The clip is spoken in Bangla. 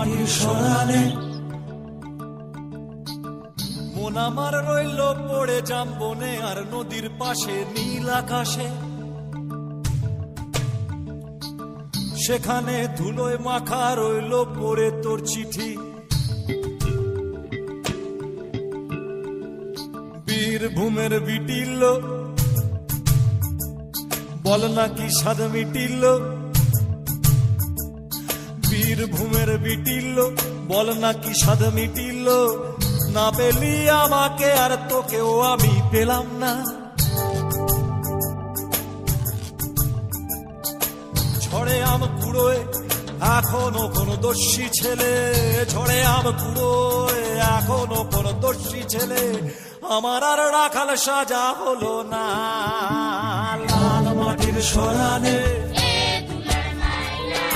মাটির সরানে মন আমার রইল পড়ে জামবনে আর নদীর পাশে নীল আকাশে, সেখানে ধুলোয় মাখা রইল পড়ে তোর চিঠি। বীরভূমের বিটিল বল নাকি স্বাদ মিটিল, বীরভূমের বিটিল বল নাকি স্বাদ মিটিল, না পেলি আমাকে আর তোকেও আমি পেলাম না। ঝড়ে আম কুড়োয় এখনো কোন দোষী ছেলে, ঝড়ে আম কুড়োয় এখনো কোন দোষী ছেলে আমার আর রাখাল সাজা হলো না। লাল মাটির সরানে